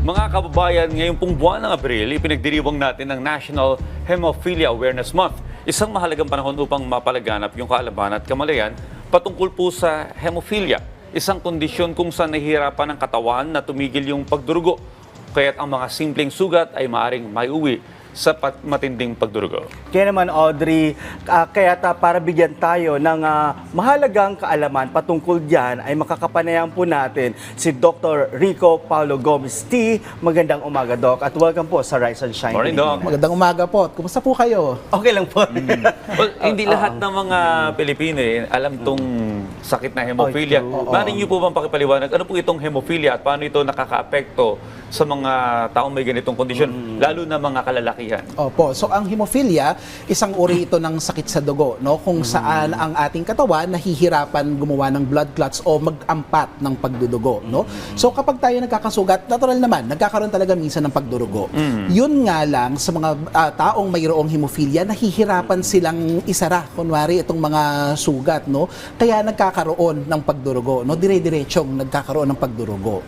Mga kababayan, ngayong pong buwan ng Abril, ipinagdiriwang natin ang National Hemophilia Awareness Month. Isang mahalagang panahon upang mapalaganap yung kaalaman at kamalayan patungkol po sa hemophilia. Isang kondisyon kung saan nahihirapan ang katawan na tumigil yung pagdurugo. Kaya't ang mga simpleng sugat ay maaaring maiuwi sa matinding pagdurugo. Kaya naman Audrey, para bigyan tayo ng mahalagang kaalaman patungkol diyan ay makakapanayam po natin si Dr. Rico Paulo Gomez T. Magandang umaga, Doc, at welcome po sa Rise and Shine. Morning, Doc. Magandang umaga po. Kumusta po kayo? Okay lang po. Well, hindi lahat ng mga Pilipino alam tong sakit na hemophilia. Maaari niyo po bang pakipaliwanag, ano po itong hemophilia at paano ito nakakaapekto sa mga taong may ganitong kondisyon, lalo na mga kalalakihan? Opo. So ang hemophilia, isang uri ito ng sakit sa dugo, no? Kung saan ang ating katawan nahihirapan gumawa ng blood clots o mag-ampat ng pagdudugo, no? So kapag tayo nagkakasugat, natural naman, nagkakaroon talaga minsan ng pagdurugo. Yun nga lang sa mga taong mayroong hemophilia, nahihirapan silang isara, kunwari itong mga sugat, no? Kaya nagkakaroon ng pagdurugo, no? Dire-diretsong nagkakaroon ng pagdurugo.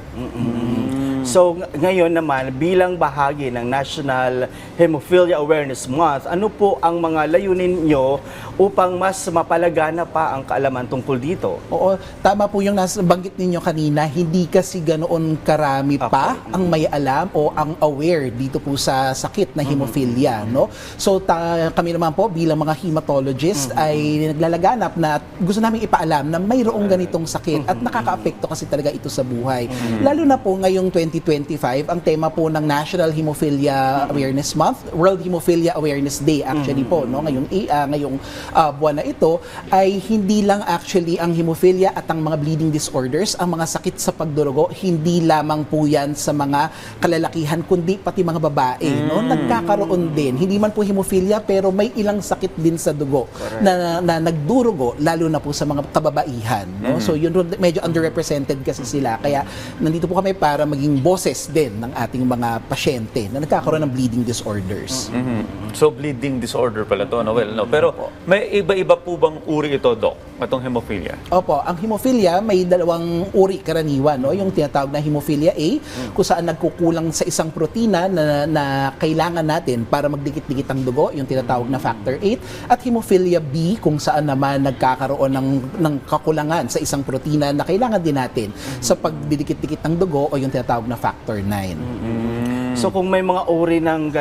So ngayon naman, bilang bahagi ng National Hemophilia Awareness Month, ano po ang mga layunin nyo upang mas mapalagana pa ang kaalaman tungkol dito? Oo, tama po yung banggit ninyo kanina, hindi kasi ganoon karami pa ang may alam o ang aware dito po sa sakit na hemophilia, no? So kami naman po bilang mga hematologist ay naglalaganap na gusto namin ipaalam na mayroong ganitong sakit at nakakaapekto kasi talaga ito sa buhay. Lalo na po ngayong 2025, ang tema po ng National Hemophilia Awareness Month, World Hemophilia Awareness Day actually po, no? Ngayong buwan na ito ay hindi lang actually ang hemophilia at ang mga bleeding disorders, ang mga sakit sa pagdurugo, hindi lamang po yan sa mga kalalakihan kundi pati mga babae, no? Nagkakaroon din, hindi man po hemophilia pero may ilang sakit din sa dugo na nagdurugo, lalo na po sa mga kababaihan, no? So yun medyo underrepresented kasi sila, kaya nandito po kami para maging boses din ng ating mga pasyente na nagkakaroon ng bleeding disorders. So bleeding disorder pala to, no? Well, no. Pero may iba-iba po bang uri ito, Doc, itong hemophilia? Opo, ang hemophilia may dalawang uri karaniwan, no? Yung tinatawag na hemophilia A, kung saan nagkukulang sa isang protina na kailangan natin para magdikit-dikit ang dugo, yung tinatawag na factor 8, at hemophilia B, kung saan naman nagkakaroon ng kakulangan sa isang protina na kailangan din natin sa pagdidikit-dikit ng dugo o yung tinatawag na factor 9. So kung may mga uri ng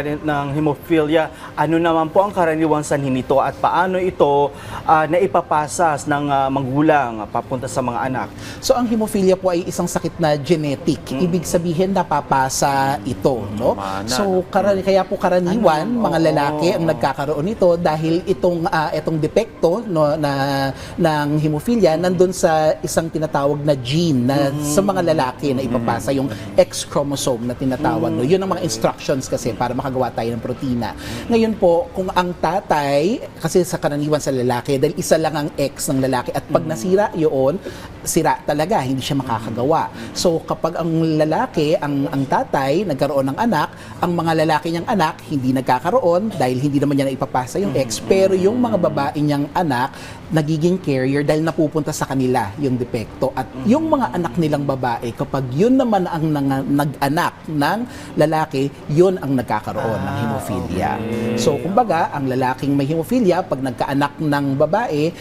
hemophilia, ano naman po ang karaniwang sanhi nito at paano ito naipapasas ng magulang papunta sa mga anak? So ang hemophilia po ay isang sakit na genetic. Ibig sabihin napapasa ito, no? So kaya po karaniwan mga lalaki ang nagkakaroon nito dahil itong depekto, no, ng hemophilia nandun sa isang tinatawag na gene na sa mga lalaki na ipapasa, yung X chromosome na tinatawag, no? Yun ang mga instructions kasi para makagawa tayo ng protina. Ngayon po, kung ang tatay, kasi sa karaniwan sa lalaki, dahil isa lang ang X ng lalaki at pag nasira yun, sira talaga, hindi siya makakagawa. So kapag ang lalaki, ang tatay, nagkaroon ng anak, ang mga lalaki niyang anak, hindi nagkakaroon dahil hindi naman niya naipapasa yung X, pero yung mga babae niyang anak, nagiging carrier dahil napupunta sa kanila yung depekto. At yung mga anak nilang babae, kapag yun naman ang nag-anak ng lalaki, yun ang nagkakaroon ng hemophilia. So, kumbaga, ang lalaking may hemophilia, pag nagkaanak ng babae,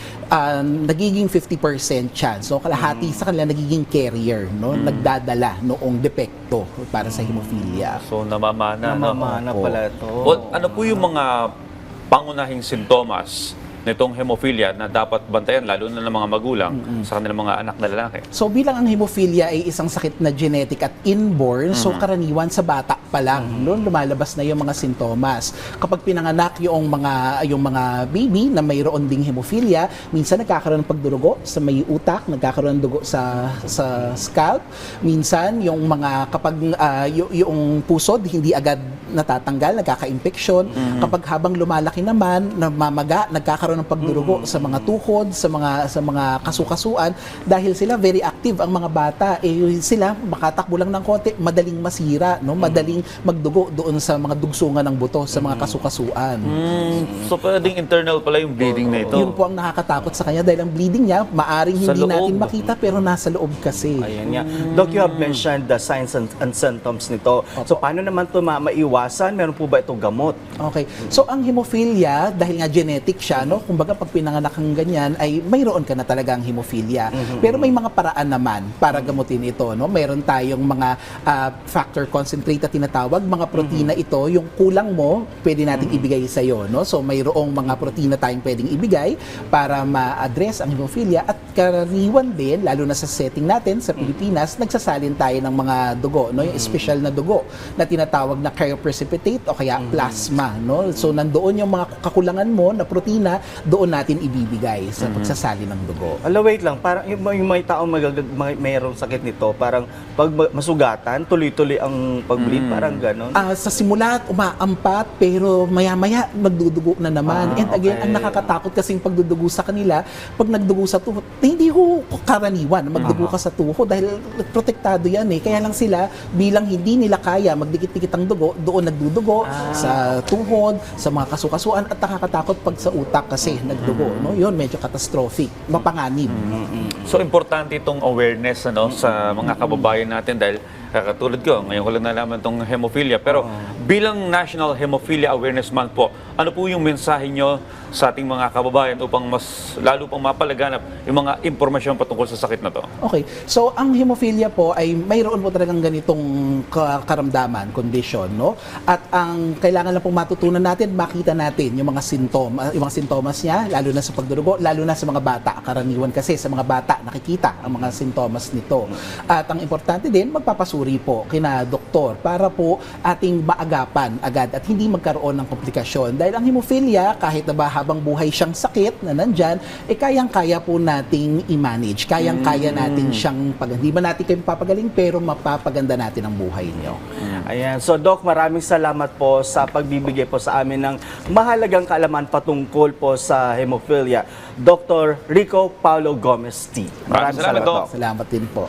nagiging 50% chance. So, kalahati sa kanila nagiging carrier, no? Nagdadala noong depekto para sa hemophilia. So namamana, Namamana pala ito. Well, ano po yung mga pangunahing sintomas nitong hemophilia na dapat bantayan lalo na ng mga magulang sa kanilang mga anak na lalaki? So bilang ang hemophilia ay isang sakit na genetic at inborn, so karaniwan sa bata pa lang, noon lumalabas na yung mga sintomas. Kapag pinanganak yung mga baby na mayroon ding hemophilia, minsan nagkakaroon ng pagdurugo sa may utak, nagkakaroon ng dugo sa scalp, minsan yung mga kapag yung pusod hindi agad natatanggal, nagkaka-infection. Kapag habang lumalaki naman, namamaga, nagkakaroon magkakaroon ng pagdurugo sa mga tuhod, sa mga kasukasuan dahil sila very active ang mga bata. Sila makatakbo lang ng konti, madaling masira, no? Madaling magdugo doon sa mga dugsungan ng buto, sa mga kasukasuan. So pwedeng internal pala yung bleeding na ito. Yun po ang nakakatakot sa kanya dahil ang bleeding niya maaring Sa hindi loob. natin makita pero nasa loob kasi. Ayan nga. Doc, you have mentioned the signs and symptoms nito. So, paano naman ito maiwasan? Meron po ba ito gamot? Okay. So ang hemophilia, dahil nga genetic siya, no? Kumbaga pag pinanganak kang ganyan ay mayroon ka na talagang hemophilia. Pero may mga paraan naman para gamutin ito, no? Mayroon tayong mga factor concentrate na tinatawag, mga protina ito, yung kulang mo, pwede nating ibigay sa iyo, no? So mayroong mga protina tayong pwedeng ibigay para ma-address ang hemophilia at karaniwan din, lalo na sa setting natin sa Pilipinas, nagsasalin tayo ng mga dugo, no? Yung special na dugo na tinatawag na cryoprecipitate o kaya plasma, no? So nandoon yung mga kakulangan mo na protina, doon natin ibibigay sa pagsasalin ng dugo. Wait lang, parang yung may taong mayroong sakit nito, parang pag masugatan, tuloy-tuloy ang pag-bleed, parang gano'n. Sa simula, umaampat, pero maya-maya, magdudugo na naman. And again, okay. ang nakakatakot kasing pagdudugo sa kanila, pag nagdugo sa tuhod, hindi ho karaniwan magdugo ka sa tuhod dahil protektado yan eh. Kaya lang sila, bilang hindi nila kaya magdikit-dikit ang dugo, doon nagdudugo sa tuhod, sa mga kasukasuan, at nakakatakot pag sa utak kasi nagdugo. No? Yun, medyo catastrophic, mapanganib. So importante itong awareness sa mga kababayan natin dahil katulad ko, ngayon ko lang nalaman itong hemophilia. Pero bilang National Hemophilia Awareness Month po, ano po yung mensahe nyo sa ating mga kababayan upang mas lalo pang mapalaganap yung mga impormasyon patungkol sa sakit na to? Okay. So, ang hemophilia po ay mayroon po talagang ganitong karamdaman, condition, no? At ang kailangan lang pong matutunan natin, makita natin yung mga sintomas niya, lalo na sa pagdurugo, lalo na sa mga bata. Karaniwan kasi sa mga bata, nakikita ang mga sintomas nito. At ang importante din, magpapasuri po kina doktor para po ating maagapan agad at hindi magkaroon ng komplikasyon. Dahil ang hemophilia, kahit na ba habang buhay siyang sakit na nandyan, kayang-kaya po nating i-manage. Kayang-kaya natin siyang hindi ba natin kayo papagaling, pero mapapaganda natin ang buhay niyo. Ayan. So, Doc, maraming salamat po sa pagbibigay po sa amin ng mahalagang kaalaman patungkol po sa hemophilia. Dr. Rico Paulo Gomez T. Maraming salamat, Doc. Salamat din po.